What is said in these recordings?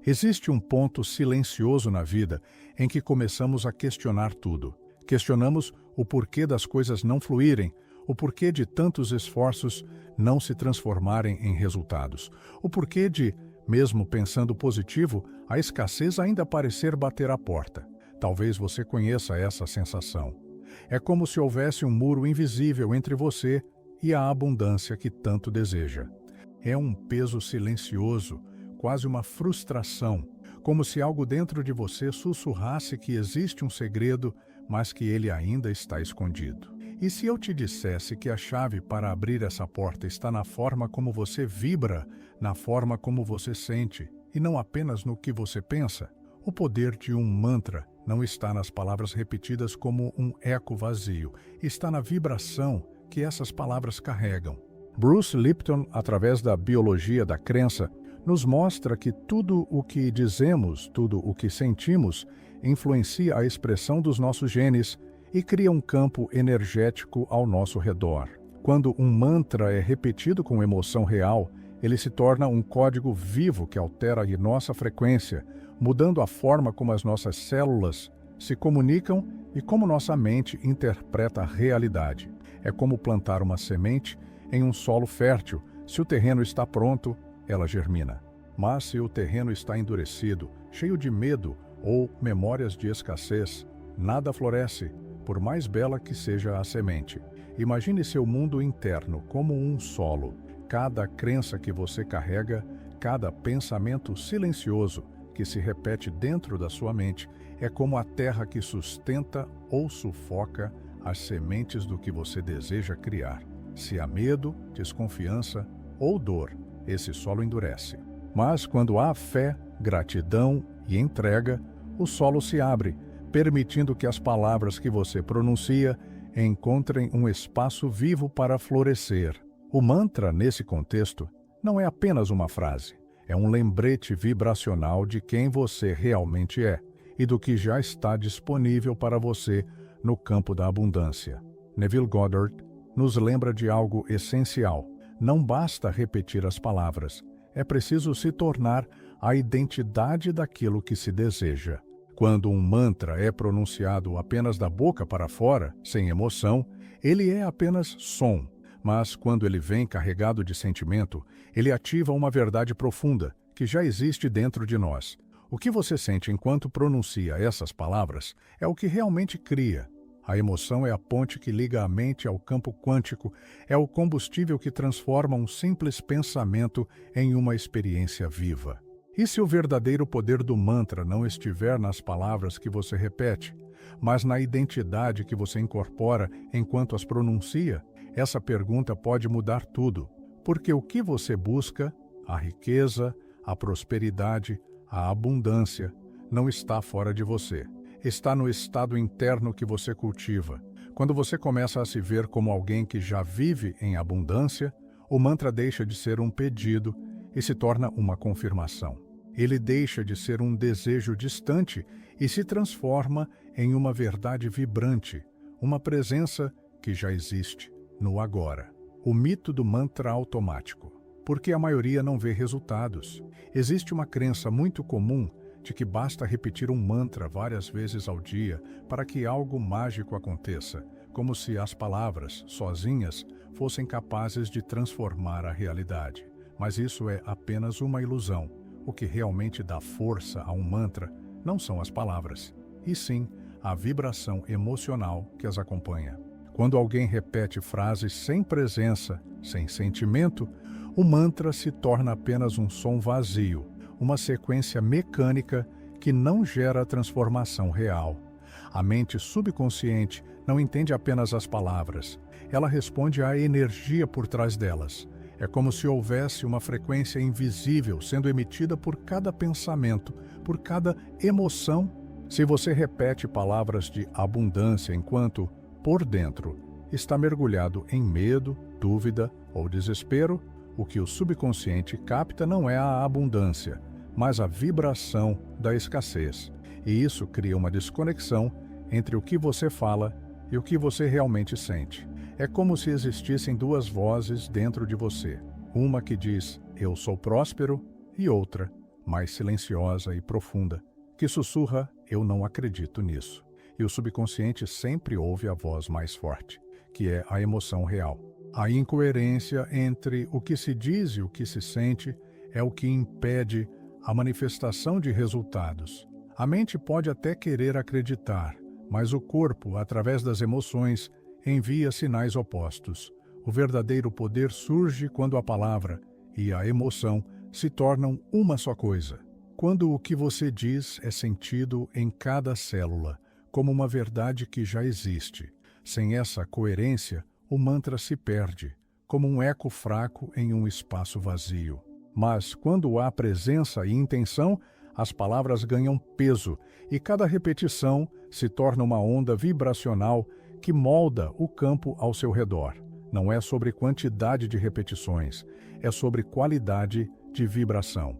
Existe um ponto silencioso na vida em que começamos a questionar tudo. Questionamos o porquê das coisas não fluírem, o porquê de tantos esforços não se transformarem em resultados, o porquê de, mesmo pensando positivo, a escassez ainda parecer bater à porta. Talvez você conheça essa sensação. É como se houvesse um muro invisível entre você e a abundância que tanto deseja. É um peso silencioso, quase uma frustração, como se algo dentro de você sussurrasse que existe um segredo, mas que ele ainda está escondido. E se eu te dissesse que a chave para abrir essa porta está na forma como você vibra, na forma como você sente, e não apenas no que você pensa? O poder de um mantra não está nas palavras repetidas como um eco vazio, está na vibração que essas palavras carregam. Bruce Lipton, através da biologia da crença, nos mostra que tudo o que dizemos, tudo o que sentimos, influencia a expressão dos nossos genes e cria um campo energético ao nosso redor. Quando um mantra é repetido com emoção real, ele se torna um código vivo que altera a nossa frequência, mudando a forma como as nossas células se comunicam e como nossa mente interpreta a realidade. É como plantar uma semente em um solo fértil. Se o terreno está pronto, ela germina. Mas se o terreno está endurecido, cheio de medo ou memórias de escassez, nada floresce, por mais bela que seja a semente. Imagine seu mundo interno como um solo. Cada crença que você carrega, cada pensamento silencioso que se repete dentro da sua mente, é como a terra que sustenta ou sufoca as sementes do que você deseja criar. Se há medo, desconfiança ou dor, esse solo endurece. Mas quando há fé, gratidão e entrega, o solo se abre, permitindo que as palavras que você pronuncia encontrem um espaço vivo para florescer. O mantra, nesse contexto, não é apenas uma frase. É um lembrete vibracional de quem você realmente é e do que já está disponível para você no campo da abundância. Neville Goddard nos lembra de algo essencial. Não basta repetir as palavras. É preciso se tornar a identidade daquilo que se deseja. Quando um mantra é pronunciado apenas da boca para fora, sem emoção, ele é apenas som. Mas quando ele vem carregado de sentimento, ele ativa uma verdade profunda que já existe dentro de nós. O que você sente enquanto pronuncia essas palavras é o que realmente cria. A emoção é a ponte que liga a mente ao campo quântico, é o combustível que transforma um simples pensamento em uma experiência viva. E se o verdadeiro poder do mantra não estiver nas palavras que você repete, mas na identidade que você incorpora enquanto as pronuncia? Essa pergunta pode mudar tudo, porque o que você busca, a riqueza, a prosperidade, a abundância, não está fora de você. Está no estado interno que você cultiva. Quando você começa a se ver como alguém que já vive em abundância, o mantra deixa de ser um pedido e se torna uma confirmação. Ele deixa de ser um desejo distante e se transforma em uma verdade vibrante, uma presença que já existe no agora. O mito do mantra automático. Porque a maioria não vê resultados. Existe uma crença muito comum de que basta repetir um mantra várias vezes ao dia para que algo mágico aconteça, como se as palavras, sozinhas, fossem capazes de transformar a realidade. Mas isso é apenas uma ilusão. O que realmente dá força a um mantra não são as palavras, e sim a vibração emocional que as acompanha. Quando alguém repete frases sem presença, sem sentimento, o mantra se torna apenas um som vazio, uma sequência mecânica que não gera transformação real. A mente subconsciente não entende apenas as palavras, ela responde à energia por trás delas. É como se houvesse uma frequência invisível sendo emitida por cada pensamento, por cada emoção. Se você repete palavras de abundância enquanto, por dentro, está mergulhado em medo, dúvida ou desespero, o que o subconsciente capta não é a abundância, mas a vibração da escassez. E isso cria uma desconexão entre o que você fala e o que você realmente sente. É como se existissem duas vozes dentro de você. Uma que diz, eu sou próspero, e outra, mais silenciosa e profunda, que sussurra: "Eu não acredito nisso." E o subconsciente sempre ouve a voz mais forte, que é a emoção real. A incoerência entre o que se diz e o que se sente é o que impede a manifestação de resultados. A mente pode até querer acreditar, mas o corpo, através das emoções, envia sinais opostos. O verdadeiro poder surge quando a palavra e a emoção se tornam uma só coisa. Quando o que você diz é sentido em cada célula, como uma verdade que já existe. Sem essa coerência, o mantra se perde, como um eco fraco em um espaço vazio. Mas, quando há presença e intenção, as palavras ganham peso e cada repetição se torna uma onda vibracional que molda o campo ao seu redor. Não é sobre quantidade de repetições, é sobre qualidade de vibração.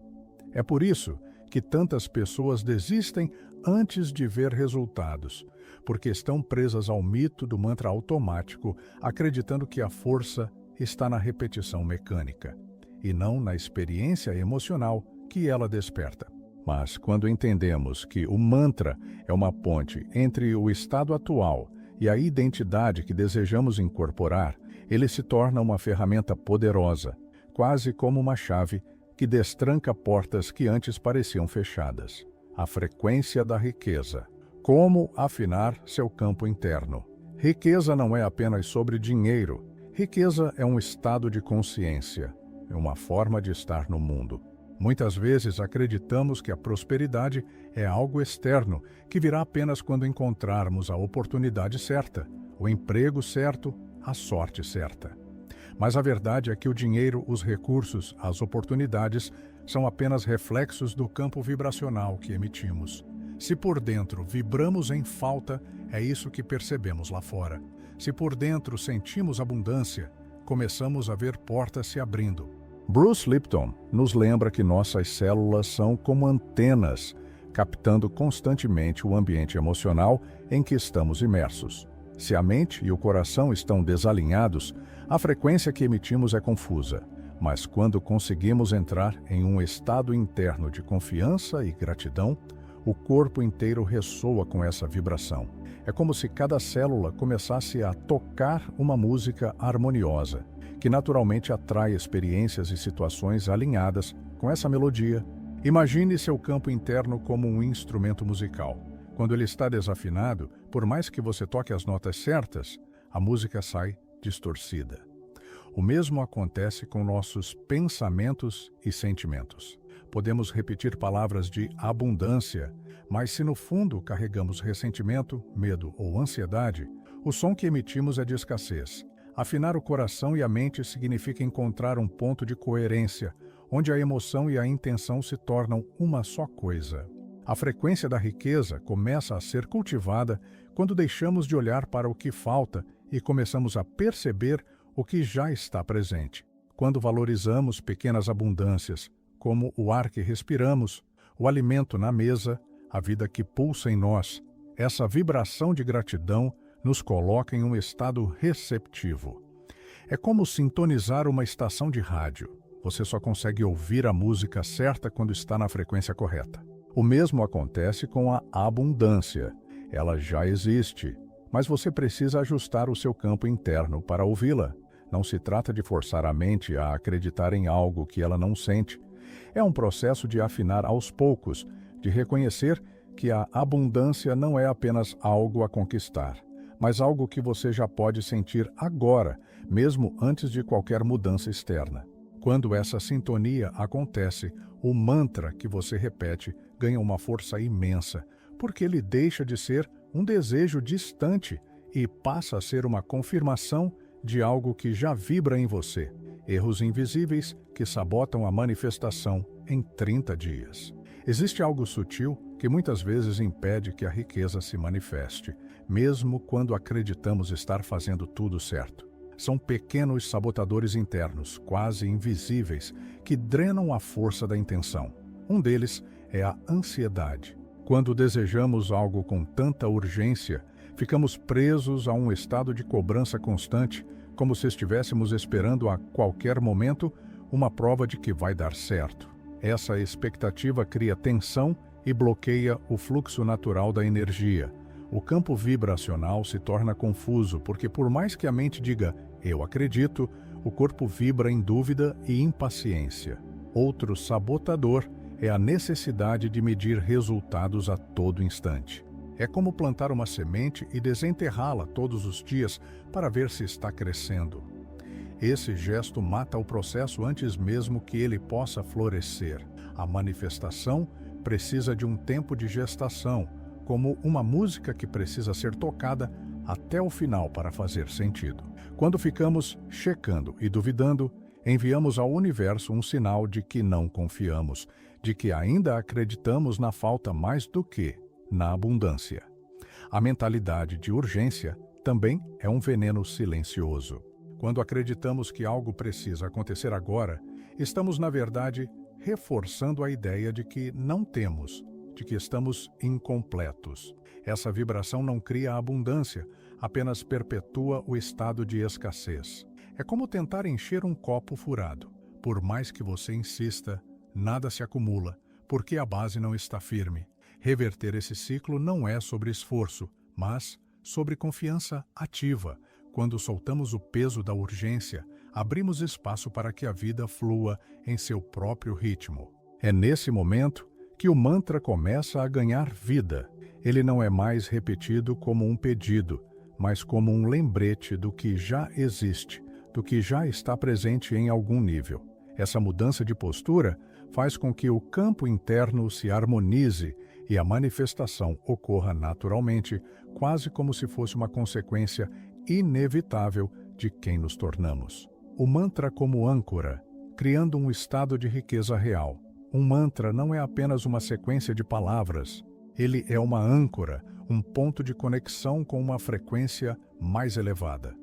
É por isso que tantas pessoas desistem antes de ver resultados, porque estão presas ao mito do mantra automático, acreditando que a força está na repetição mecânica e não na experiência emocional que ela desperta. Mas quando entendemos que o mantra é uma ponte entre o estado atual e a identidade que desejamos incorporar, ele se torna uma ferramenta poderosa, quase como uma chave que destranca portas que antes pareciam fechadas. A frequência da riqueza. Como afinar seu campo interno? Riqueza não é apenas sobre dinheiro. Riqueza é um estado de consciência, é uma forma de estar no mundo. Muitas vezes acreditamos que a prosperidade é algo externo, que virá apenas quando encontrarmos a oportunidade certa, o emprego certo, a sorte certa. Mas a verdade é que o dinheiro, os recursos, as oportunidades são apenas reflexos do campo vibracional que emitimos. Se por dentro vibramos em falta, é isso que percebemos lá fora. Se por dentro sentimos abundância, começamos a ver portas se abrindo. Bruce Lipton nos lembra que nossas células são como antenas, captando constantemente o ambiente emocional em que estamos imersos. Se a mente e o coração estão desalinhados, a frequência que emitimos é confusa. Mas quando conseguimos entrar em um estado interno de confiança e gratidão, o corpo inteiro ressoa com essa vibração. É como se cada célula começasse a tocar uma música harmoniosa, que naturalmente atrai experiências e situações alinhadas com essa melodia. Imagine seu campo interno como um instrumento musical. Quando ele está desafinado, por mais que você toque as notas certas, a música sai distorcida. O mesmo acontece com nossos pensamentos e sentimentos. Podemos repetir palavras de abundância, mas se no fundo carregamos ressentimento, medo ou ansiedade, o som que emitimos é de escassez. Afinar o coração e a mente significa encontrar um ponto de coerência, onde a emoção e a intenção se tornam uma só coisa. A frequência da riqueza começa a ser cultivada quando deixamos de olhar para o que falta e começamos a perceber o que já está presente. Quando valorizamos pequenas abundâncias, como o ar que respiramos, o alimento na mesa, a vida que pulsa em nós, essa vibração de gratidão nos coloca em um estado receptivo. É como sintonizar uma estação de rádio. Você só consegue ouvir a música certa quando está na frequência correta. O mesmo acontece com a abundância. Ela já existe, mas você precisa ajustar o seu campo interno para ouvi-la. Não se trata de forçar a mente a acreditar em algo que ela não sente. É um processo de afinar aos poucos, de reconhecer que a abundância não é apenas algo a conquistar, mas algo que você já pode sentir agora, mesmo antes de qualquer mudança externa. Quando essa sintonia acontece, o mantra que você repete ganha uma força imensa, porque ele deixa de ser um desejo distante e passa a ser uma confirmação de algo que já vibra em você. Erros invisíveis que sabotam a manifestação em 30 dias. Existe algo sutil que muitas vezes impede que a riqueza se manifeste, mesmo quando acreditamos estar fazendo tudo certo. São pequenos sabotadores internos, quase invisíveis, que drenam a força da intenção. Um deles é a ansiedade. Quando desejamos algo com tanta urgência, ficamos presos a um estado de cobrança constante, como se estivéssemos esperando a qualquer momento uma prova de que vai dar certo. Essa expectativa cria tensão e bloqueia o fluxo natural da energia. O campo vibracional se torna confuso, porque por mais que a mente diga "eu acredito", o corpo vibra em dúvida e impaciência. Outro sabotador é a necessidade de medir resultados a todo instante. É como plantar uma semente e desenterrá-la todos os dias para ver se está crescendo. Esse gesto mata o processo antes mesmo que ele possa florescer. A manifestação precisa de um tempo de gestação, como uma música que precisa ser tocada até o final para fazer sentido. Quando ficamos checando e duvidando, enviamos ao universo um sinal de que não confiamos, de que ainda acreditamos na falta mais do que na abundância. A mentalidade de urgência também é um veneno silencioso. Quando acreditamos que algo precisa acontecer agora, estamos, na verdade, reforçando a ideia de que não temos, de que estamos incompletos. Essa vibração não cria abundância, apenas perpetua o estado de escassez. É como tentar encher um copo furado. Por mais que você insista, nada se acumula, porque a base não está firme. Reverter esse ciclo não é sobre esforço, mas sobre confiança ativa. Quando soltamos o peso da urgência, abrimos espaço para que a vida flua em seu próprio ritmo. É nesse momento que o mantra começa a ganhar vida. Ele não é mais repetido como um pedido, mas como um lembrete do que já existe, do que já está presente em algum nível. Essa mudança de postura faz com que o campo interno se harmonize e a manifestação ocorra naturalmente, quase como se fosse uma consequência inevitável de quem nos tornamos. O mantra como âncora, criando um estado de riqueza real. Um mantra não é apenas uma sequência de palavras. Ele é uma âncora, um ponto de conexão com uma frequência mais elevada.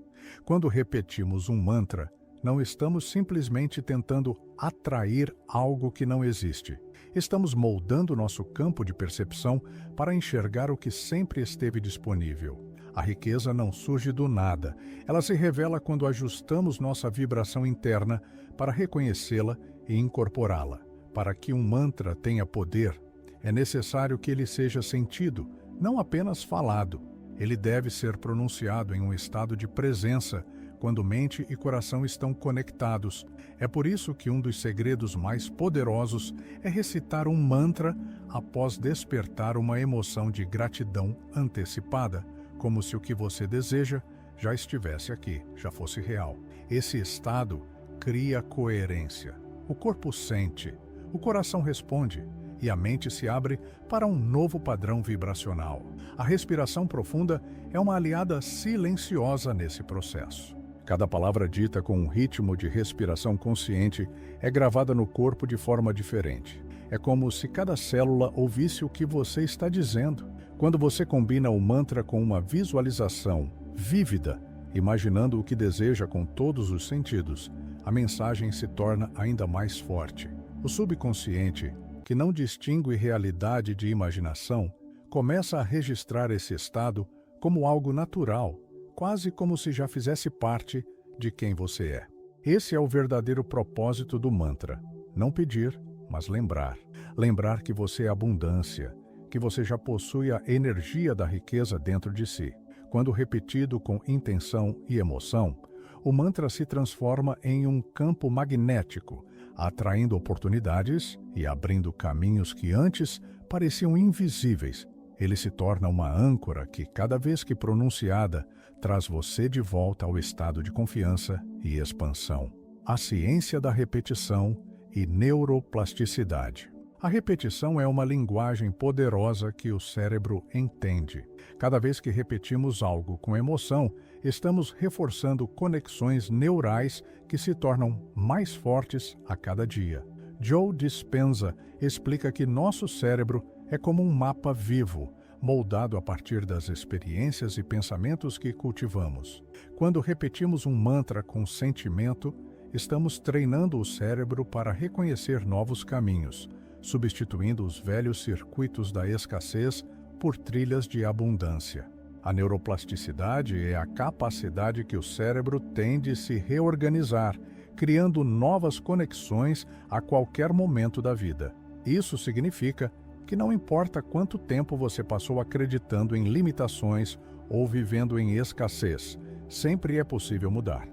Quando repetimos um mantra, não estamos simplesmente tentando atrair algo que não existe. Estamos moldando nosso campo de percepção para enxergar o que sempre esteve disponível. A riqueza não surge do nada. Ela se revela quando ajustamos nossa vibração interna para reconhecê-la e incorporá-la. Para que um mantra tenha poder, é necessário que ele seja sentido, não apenas falado. Ele deve ser pronunciado em um estado de presença, quando mente e coração estão conectados. É por isso que um dos segredos mais poderosos é recitar um mantra após despertar uma emoção de gratidão antecipada, como se o que você deseja já estivesse aqui, já fosse real. Esse estado cria coerência. O corpo sente, o coração responde e a mente se abre para um novo padrão vibracional. A respiração profunda é uma aliada silenciosa nesse processo. Cada palavra dita com um ritmo de respiração consciente é gravada no corpo de forma diferente. É como se cada célula ouvisse o que você está dizendo. Quando você combina o mantra com uma visualização vívida, imaginando o que deseja com todos os sentidos, a mensagem se torna ainda mais forte. O subconsciente, que não distingue realidade de imaginação, começa a registrar esse estado como algo natural, quase como se já fizesse parte de quem você é. Esse é o verdadeiro propósito do mantra. Não pedir, mas lembrar. Lembrar que você é abundância, que você já possui a energia da riqueza dentro de si. Quando repetido com intenção e emoção, o mantra se transforma em um campo magnético, atraindo oportunidades e abrindo caminhos que antes pareciam invisíveis. Ele se torna uma âncora que, cada vez que pronunciada, traz você de volta ao estado de confiança e expansão. A ciência da repetição e neuroplasticidade. A repetição é uma linguagem poderosa que o cérebro entende. Cada vez que repetimos algo com emoção, estamos reforçando conexões neurais que se tornam mais fortes a cada dia. Joe Dispenza explica que nosso cérebro é como um mapa vivo, moldado a partir das experiências e pensamentos que cultivamos. Quando repetimos um mantra com sentimento, estamos treinando o cérebro para reconhecer novos caminhos, substituindo os velhos circuitos da escassez por trilhas de abundância. A neuroplasticidade é a capacidade que o cérebro tem de se reorganizar, criando novas conexões a qualquer momento da vida. Isso significa que não importa quanto tempo você passou acreditando em limitações ou vivendo em escassez, sempre é possível mudar.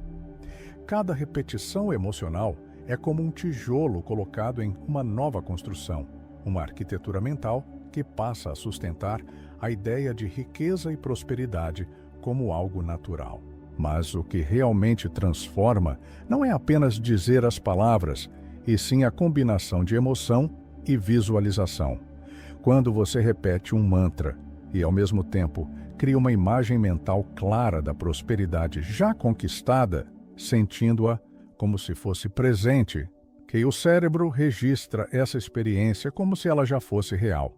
Cada repetição emocional é como um tijolo colocado em uma nova construção, uma arquitetura mental que passa a sustentar a ideia de riqueza e prosperidade como algo natural. Mas o que realmente transforma não é apenas dizer as palavras, e sim a combinação de emoção e visualização. Quando você repete um mantra e, ao mesmo tempo, cria uma imagem mental clara da prosperidade já conquistada, sentindo-a como se fosse presente, que o cérebro registra essa experiência como se ela já fosse real.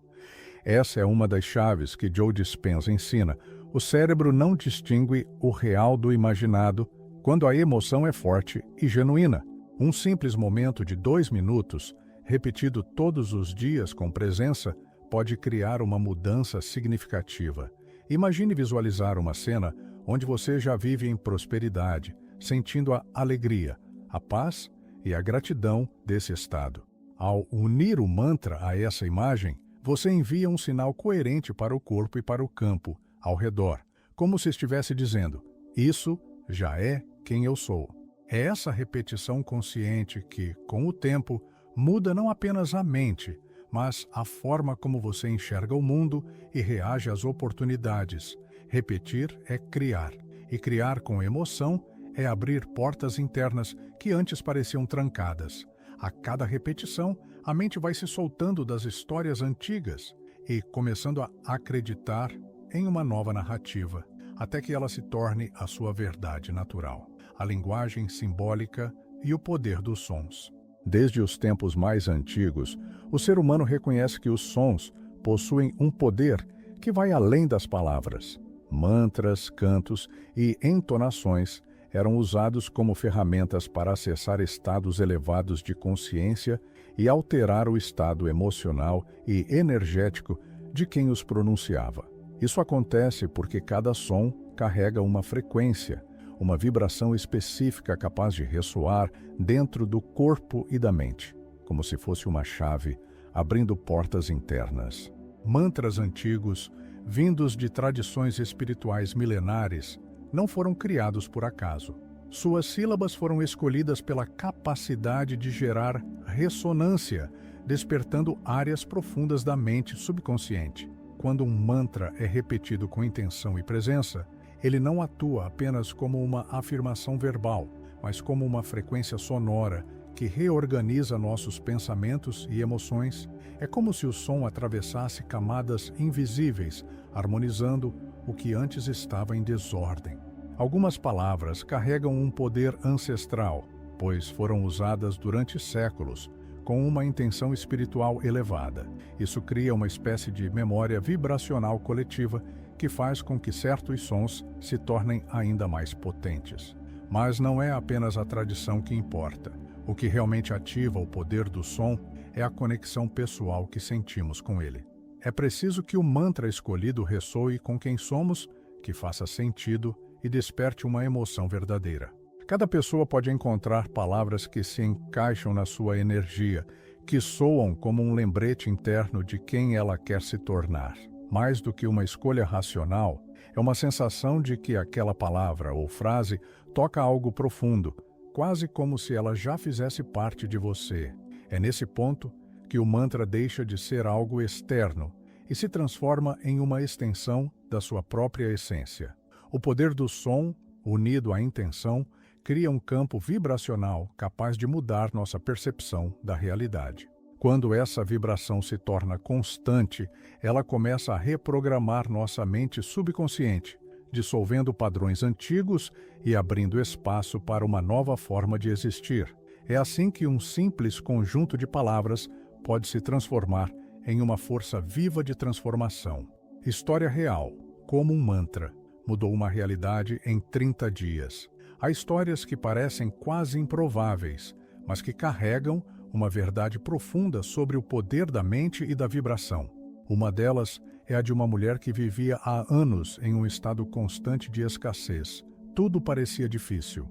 Essa é uma das chaves que Joe Dispenza ensina. O cérebro não distingue o real do imaginado quando a emoção é forte e genuína. Um simples momento de 2 minutos, repetido todos os dias com presença, pode criar uma mudança significativa. Imagine visualizar uma cena onde você já vive em prosperidade, sentindo a alegria, a paz e a gratidão desse estado. Ao unir o mantra a essa imagem, você envia um sinal coerente para o corpo e para o campo ao redor, como se estivesse dizendo: isso já é quem eu sou. É essa repetição consciente que, com o tempo, muda não apenas a mente, mas a forma como você enxerga o mundo e reage às oportunidades. Repetir é criar, e criar com emoção é abrir portas internas que antes pareciam trancadas. A cada repetição, a mente vai se soltando das histórias antigas e começando a acreditar em uma nova narrativa, até que ela se torne a sua verdade natural, a linguagem simbólica e o poder dos sons. Desde os tempos mais antigos, o ser humano reconhece que os sons possuem um poder que vai além das palavras. Mantras, cantos e entonações eram usados como ferramentas para acessar estados elevados de consciência e alterar o estado emocional e energético de quem os pronunciava. Isso acontece porque cada som carrega uma frequência, uma vibração específica capaz de ressoar dentro do corpo e da mente, como se fosse uma chave abrindo portas internas. Mantras antigos, vindos de tradições espirituais milenares, não foram criados por acaso. Suas sílabas foram escolhidas pela capacidade de gerar ressonância, despertando áreas profundas da mente subconsciente. Quando um mantra é repetido com intenção e presença, ele não atua apenas como uma afirmação verbal, mas como uma frequência sonora que reorganiza nossos pensamentos e emoções. É como se o som atravessasse camadas invisíveis, harmonizando o que antes estava em desordem. Algumas palavras carregam um poder ancestral, pois foram usadas durante séculos, com uma intenção espiritual elevada. Isso cria uma espécie de memória vibracional coletiva que faz com que certos sons se tornem ainda mais potentes. Mas não é apenas a tradição que importa. O que realmente ativa o poder do som é a conexão pessoal que sentimos com ele. É preciso que o mantra escolhido ressoe com quem somos, que faça sentido e desperte uma emoção verdadeira. Cada pessoa pode encontrar palavras que se encaixam na sua energia, que soam como um lembrete interno de quem ela quer se tornar. Mais do que uma escolha racional, é uma sensação de que aquela palavra ou frase toca algo profundo, quase como se ela já fizesse parte de você. É nesse ponto que o mantra deixa de ser algo externo e se transforma em uma extensão da sua própria essência. O poder do som, unido à intenção, cria um campo vibracional capaz de mudar nossa percepção da realidade. Quando essa vibração se torna constante, ela começa a reprogramar nossa mente subconsciente, dissolvendo padrões antigos e abrindo espaço para uma nova forma de existir. É assim que um simples conjunto de palavras pode se transformar em uma força viva de transformação. História real, como um mantra, mudou uma realidade em 30 dias. Há histórias que parecem quase improváveis, mas que carregam uma verdade profunda sobre o poder da mente e da vibração. Uma delas é a de uma mulher que vivia há anos em um estado constante de escassez. Tudo parecia difícil.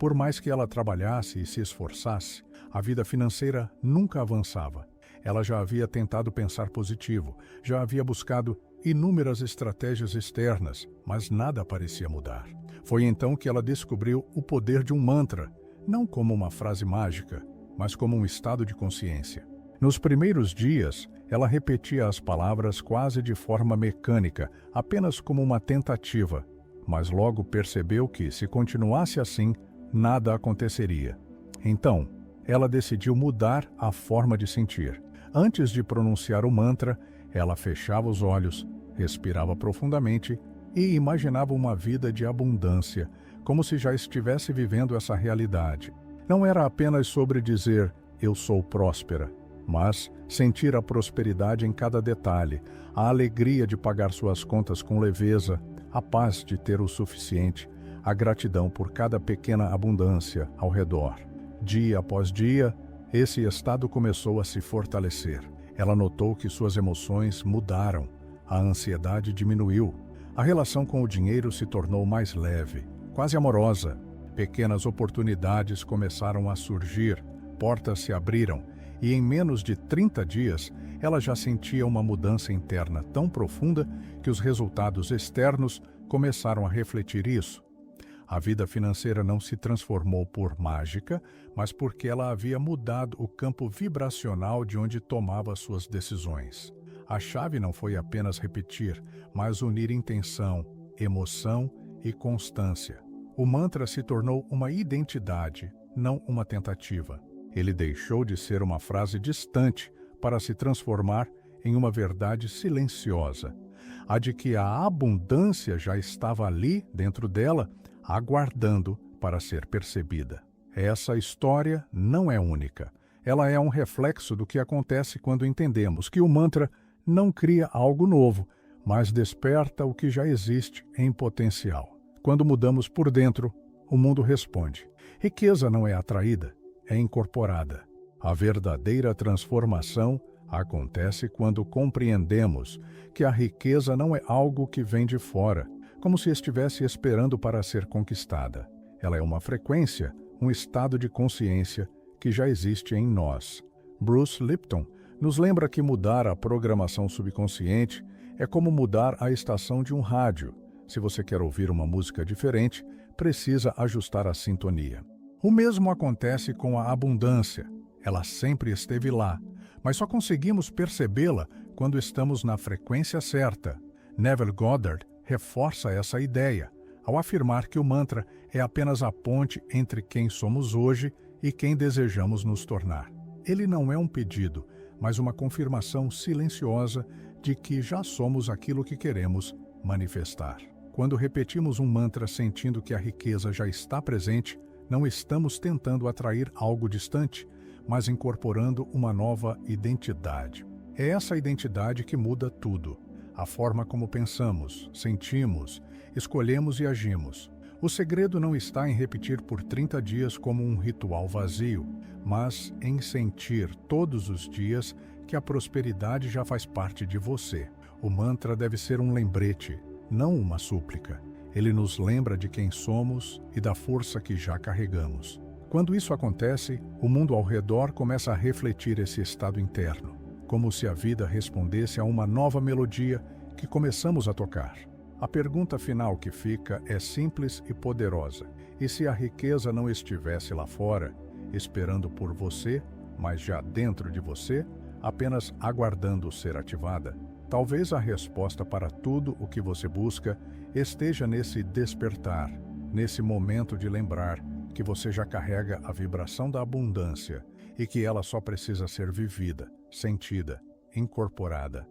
Por mais que ela trabalhasse e se esforçasse, a vida financeira nunca avançava. Ela já havia tentado pensar positivo, já havia buscado inúmeras estratégias externas, mas nada parecia mudar. Foi então que ela descobriu o poder de um mantra, não como uma frase mágica, mas como um estado de consciência. Nos primeiros dias, ela repetia as palavras quase de forma mecânica, apenas como uma tentativa, mas logo percebeu que, se continuasse assim, nada aconteceria. Então, ela decidiu mudar a forma de sentir. Antes de pronunciar o mantra, ela fechava os olhos, respirava profundamente e imaginava uma vida de abundância, como se já estivesse vivendo essa realidade. Não era apenas sobre dizer, eu sou próspera, mas sentir a prosperidade em cada detalhe, a alegria de pagar suas contas com leveza, a paz de ter o suficiente, a gratidão por cada pequena abundância ao redor. Dia após dia, esse estado começou a se fortalecer. Ela notou que suas emoções mudaram, a ansiedade diminuiu, a relação com o dinheiro se tornou mais leve, quase amorosa. Pequenas oportunidades começaram a surgir, portas se abriram, e em menos de 30 dias, ela já sentia uma mudança interna tão profunda que os resultados externos começaram a refletir isso. A vida financeira não se transformou por mágica, mas porque ela havia mudado o campo vibracional de onde tomava suas decisões. A chave não foi apenas repetir, mas unir intenção, emoção e constância. O mantra se tornou uma identidade, não uma tentativa. Ele deixou de ser uma frase distante para se transformar em uma verdade silenciosa. A de que a abundância já estava ali, dentro dela, aguardando para ser percebida. Essa história não é única. Ela é um reflexo do que acontece quando entendemos que o mantra não cria algo novo, mas desperta o que já existe em potencial. Quando mudamos por dentro, o mundo responde. Riqueza não é atraída, é incorporada. A verdadeira transformação acontece quando compreendemos que a riqueza não é algo que vem de fora, como se estivesse esperando para ser conquistada. Ela é uma frequência, um estado de consciência que já existe em nós. Bruce Lipton nos lembra que mudar a programação subconsciente é como mudar a estação de um rádio. Se você quer ouvir uma música diferente, precisa ajustar a sintonia. O mesmo acontece com a abundância. Ela sempre esteve lá, mas só conseguimos percebê-la quando estamos na frequência certa. Neville Goddard reforça essa ideia, ao afirmar que o mantra é apenas a ponte entre quem somos hoje e quem desejamos nos tornar. Ele não é um pedido, mas uma confirmação silenciosa de que já somos aquilo que queremos manifestar. Quando repetimos um mantra sentindo que a riqueza já está presente, não estamos tentando atrair algo distante, mas incorporando uma nova identidade. É essa identidade que muda tudo. A forma como pensamos, sentimos, escolhemos e agimos. O segredo não está em repetir por 30 dias como um ritual vazio, mas em sentir todos os dias que a prosperidade já faz parte de você. O mantra deve ser um lembrete, não uma súplica. Ele nos lembra de quem somos e da força que já carregamos. Quando isso acontece, o mundo ao redor começa a refletir esse estado interno, como se a vida respondesse a uma nova melodia que começamos a tocar. A pergunta final que fica é simples e poderosa. E se a riqueza não estivesse lá fora, esperando por você, mas já dentro de você, apenas aguardando ser ativada? Talvez a resposta para tudo o que você busca esteja nesse despertar, nesse momento de lembrar que você já carrega a vibração da abundância e que ela só precisa ser vivida, sentida, incorporada.